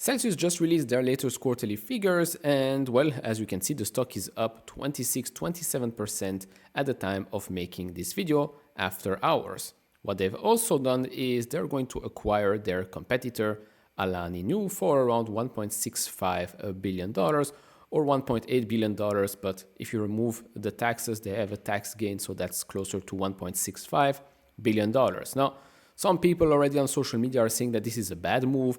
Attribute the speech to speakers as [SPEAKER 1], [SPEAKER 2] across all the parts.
[SPEAKER 1] Celsius just released their latest quarterly figures and, well, as you can see, the stock is up 26-27% at the time of making this video after hours. What they've also done is they're going to acquire their competitor Alani Nu for around $1.65 billion or $1.8 billion, but if you remove the taxes, they have a tax gain, so that's closer to $1.65 billion. Now, some people already on social media are saying that this is a bad move.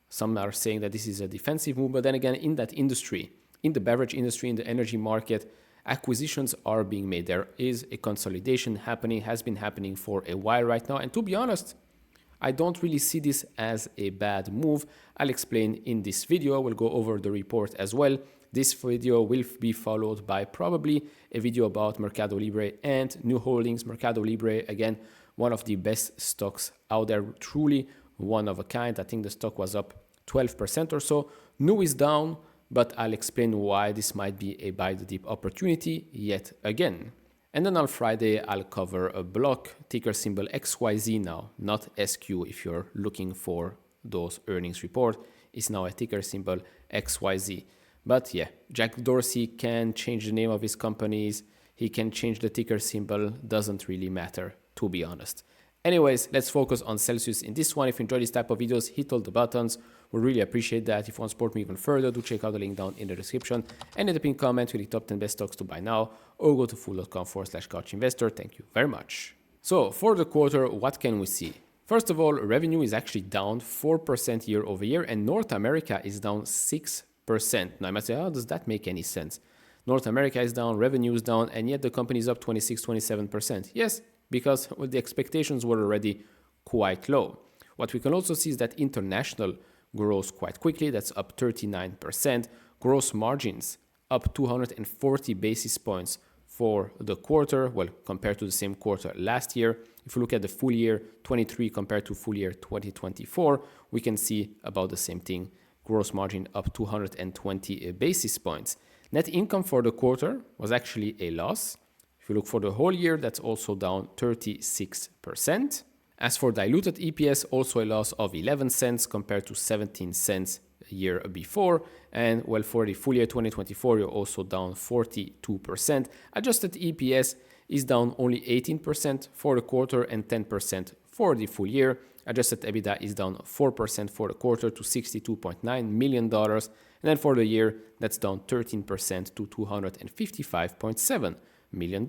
[SPEAKER 1] Some are saying that this is a defensive move, but then again, in that industry, in the beverage industry, in the energy market, acquisitions are being made. There is a consolidation happening, has been happening for a while right now. And to be honest, I don't really see this as a bad move. I'll explain in this video. We'll go over the report as well. This video will be followed by probably a video about Mercado Libre and Nu Holdings. Mercado Libre, again, one of the best stocks out there, truly one of a kind. I think the stock was up 12% or so. Nu is down, but I'll explain why this might be a buy the dip opportunity yet again. And then on Friday, I'll cover a block, ticker symbol XYZ now, not SQ if you're looking for those earnings report. It's now a ticker symbol XYZ. But yeah, Jack Dorsey can change the name of his companies. He can change the ticker symbol. Doesn't really matter, to be honest. Anyways, let's focus on Celsius in this one. If you enjoy this type of videos, hit all the buttons. We really appreciate that. If you want to support me even further, do check out the link down in the description. And in the pinned comment with the top 10 best stocks to buy now, or go to fool.com/couchinvestor. Thank you very much. So for the quarter, what can we see? First of all, revenue is actually down 4% year over year, and North America is down 6%. Now I might say, how does that make any sense? North America is down, revenue is down, and yet the company is up 26-27%. Yes, because the expectations were already quite low. What we can also see is that international grows quite quickly. That's up 39%. Gross margins up 240 basis points for the quarter, well, compared to the same quarter last year. If you look at the full year 23 compared to full year 2024, we can see about the same thing. Gross margin up 220 basis points. Net income for the quarter was actually a loss. If you look for the whole year, that's also down 36%. As for diluted EPS, also a loss of 11 cents compared to 17 cents a year before. And well, for the full year 2024, you're also down 42%. Adjusted EPS is down only 18% for the quarter and 10% for the full year. Adjusted EBITDA is down 4% for the quarter to $62.9 million. And then for the year, that's down 13% to $255.7 million.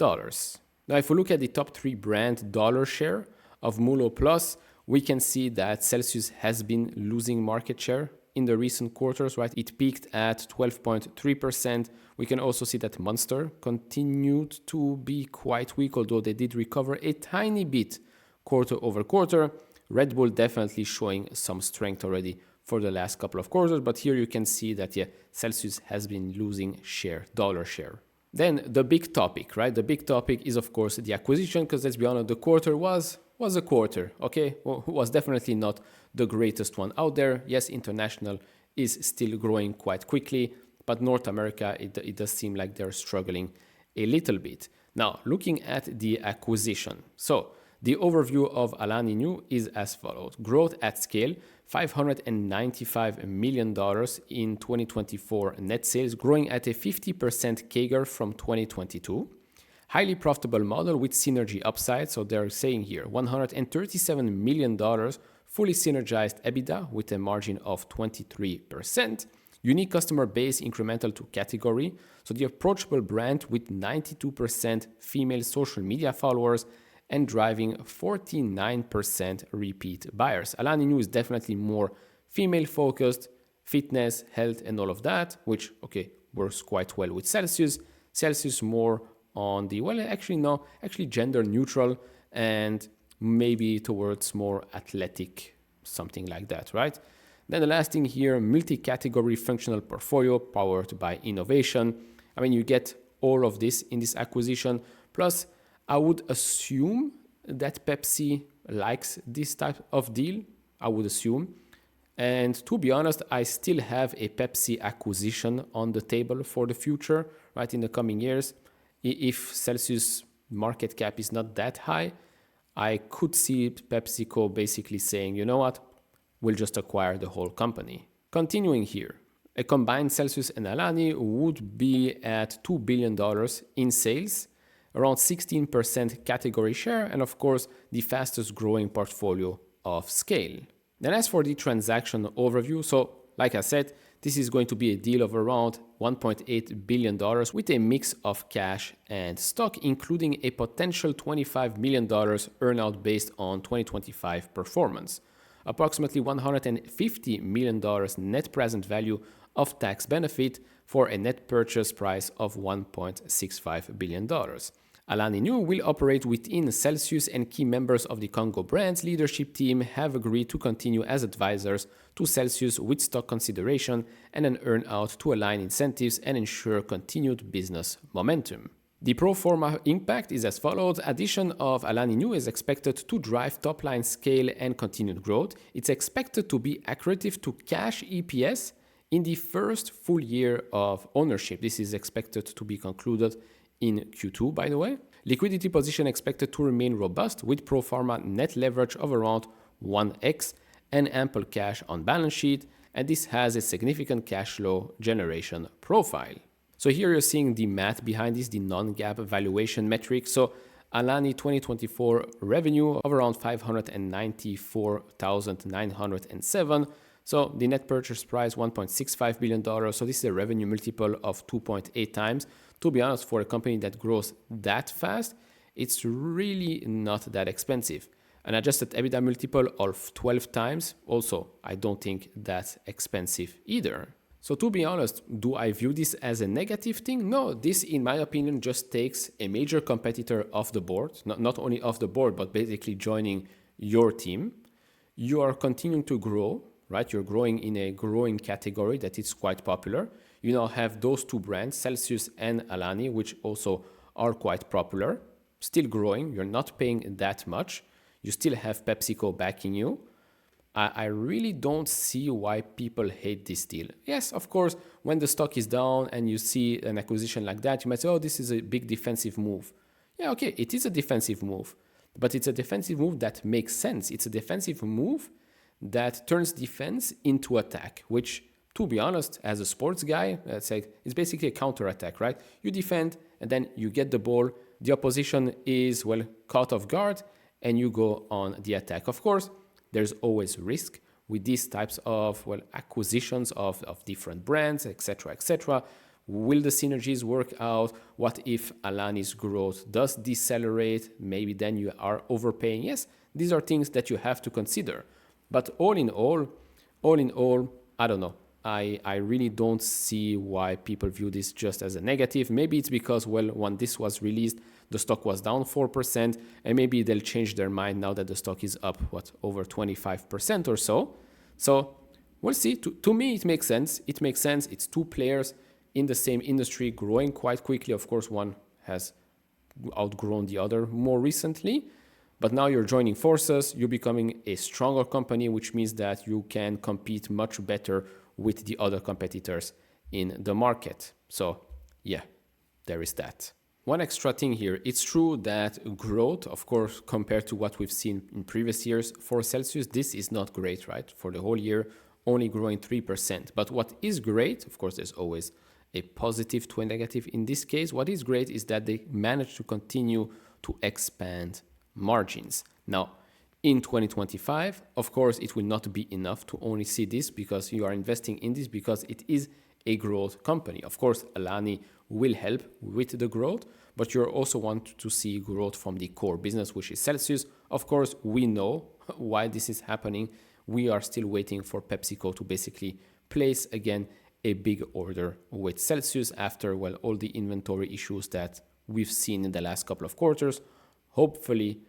[SPEAKER 1] Now, if we look at the top 3 brand dollar share of MULO Plus, we can see that Celsius has been losing market share in the recent quarters, right? It peaked at 12.3%. We can also see that Monster continued to be quite weak, although they did recover a tiny bit quarter over quarter. Red Bull definitely showing some strength already for the last couple of quarters, but here you can see that, yeah, Celsius has been losing share, dollar share. Then the big topic, right? The big topic is, of course, the acquisition, because let's be honest, the quarter was a quarter, okay? Well, was definitely not the greatest one out there. Yes, international is still growing quite quickly, but North America, it does seem like they're struggling a little bit. Now, looking at the acquisition. So the overview of Alani Nu is as follows. Growth at scale, $595 million in 2024 net sales, growing at a 50% CAGR from 2022. Highly profitable model with synergy upside. So they're saying here $137 million fully synergized EBITDA with a margin of 23%. Unique customer base incremental to category. So the approachable brand with 92% female social media followers and driving 49% repeat buyers. Alani Nu is definitely more female focused, fitness, health, and all of that, which, okay, works quite well with Celsius. Celsius more on the, well, actually gender neutral and maybe towards more athletic, something like that, right? Then the last thing here, multi-category functional portfolio powered by innovation. I mean, you get all of this in this acquisition. Plus, I would assume that Pepsi likes this type of deal. I would assume. And to be honest, I still have a Pepsi acquisition on the table for the future, right, in the coming years. If Celsius market cap is not that high, I could see PepsiCo basically saying, you know what, we'll just acquire the whole company. Continuing here, a combined Celsius and Alani would be at $2 billion in sales, around 16% category share, and of course, the fastest growing portfolio of scale. Then as for the transaction overview, so like I said, this is going to be a deal of around $1.8 billion with a mix of cash and stock, including a potential $25 million earnout based on 2025 performance, approximately $150 million net present value of tax benefit for a net purchase price of $1.65 billion. Alani Nu will operate within Celsius, and key members of the Congo Brands leadership team have agreed to continue as advisors to Celsius with stock consideration and an earn-out to align incentives and ensure continued business momentum. The pro forma impact is as follows. Addition of Alani Nu is expected to drive top-line scale and continued growth. It's expected to be accretive to cash EPS in the first full year of ownership. This is expected to be concluded in Q2, by the way. Liquidity position expected to remain robust with pro forma net leverage of around 1x and ample cash on balance sheet, and this has a significant cash flow generation profile. So here you're seeing the math behind this, the non-GAAP valuation metric. So Alani 2024 revenue of around $594,907. So the net purchase price $1.65 billion. So this is a revenue multiple of 2.8 times. To be honest, for a company that grows that fast, it's really not that expensive. An adjusted EBITDA multiple of 12 times, also, I don't think that's expensive either. So to be honest, do I view this as a negative thing? No, this, in my opinion, just takes a major competitor off the board, not only off the board, but basically joining your team. You are continuing to grow, right? You're growing in a growing category that is quite popular. You now have those two brands, Celsius and Alani, which also are quite popular, still growing. You're not paying that much. You still have PepsiCo backing you. I really don't see why people hate this deal. Yes, of course, when the stock is down and you see an acquisition like that, you might say, oh, this is a big defensive move. Yeah, okay, it is a defensive move, but it's a defensive move that makes sense. It's a defensive move that turns defense into attack, which, to be honest, as a sports guy, it's basically a counter-attack, right? You defend and then you get the ball. The opposition is, well, caught off guard and you go on the attack. Of course, there's always risk with these types of, well, acquisitions of different brands, etc., etc. Will the synergies work out? What if Alani's growth does decelerate? Maybe then you are overpaying. Yes, these are things that you have to consider. But all in all, I don't know. I really don't see why people view this just as a negative. Maybe it's because, well, when this was released, the stock was down 4%, and maybe they'll change their mind now that the stock is up, over 25% or so. So we'll see. To me, it makes sense. It makes sense. It's two players in the same industry growing quite quickly. Of course, one has outgrown the other more recently. But now you're joining forces. You're becoming a stronger company, which means that you can compete much better with the other competitors in the market. So yeah, there is that. One extra thing here, it's true that growth, of course, compared to what we've seen in previous years for Celsius, this is not great, right? For the whole year, only growing 3%. But what is great, of course, there's always a positive to a negative. In this case, what is great is that they managed to continue to expand margins. Now, in 2025, of course, it will not be enough to only see this because you are investing in this because it is a growth company. Of course, Alani will help with the growth, but you also want to see growth from the core business, which is Celsius. Of course, we know why this is happening. We are still waiting for PepsiCo to basically place again a big order with Celsius after, well, all the inventory issues that we've seen in the last couple of quarters. Hopefully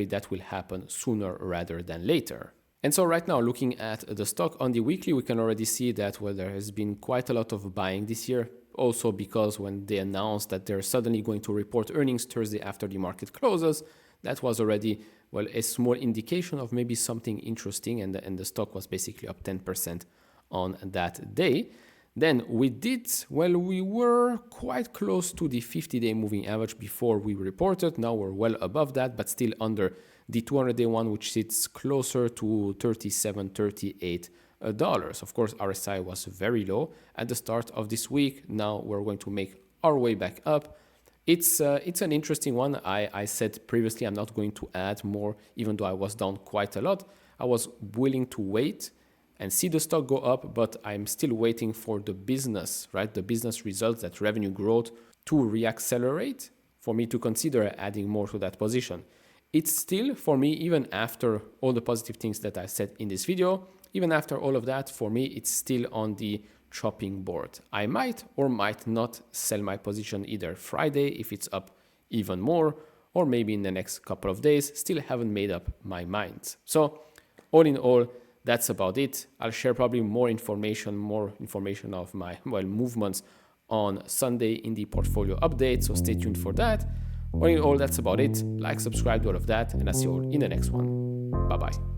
[SPEAKER 1] that will happen sooner rather than later. And so right now, looking at the stock on the weekly, we can already see that, well, there has been quite a lot of buying this year. Also because when they announced that they're suddenly going to report earnings Thursday after the market closes, that was already, well, a small indication of maybe something interesting, and the stock was basically up 10% on that day. Then we were quite close to the 50-day moving average before we reported. Now we're well above that, but still under the 200-day one, which sits closer to 37, 38 Of course, RSI was very low at the start of this week. Now we're going to make our way back up. It's an interesting one. I said previously I'm not going to add more, even though I was down quite a lot. I was willing to wait and see the stock go up, but I'm still waiting for the business, right? The business results, that revenue growth to reaccelerate for me to consider adding more to that position. It's still, for me, even after all the positive things that I said in this video, even after all of that, for me, it's still on the chopping board. I might or might not sell my position either Friday if it's up even more, or maybe in the next couple of days. Still haven't made up my mind. So all in all, that's about it. I'll share probably more information of my movements on Sunday in the portfolio update, so stay tuned for that. All in all, that's about it. Like, subscribe, do all of that, and I'll see you all in the next one. Bye-bye.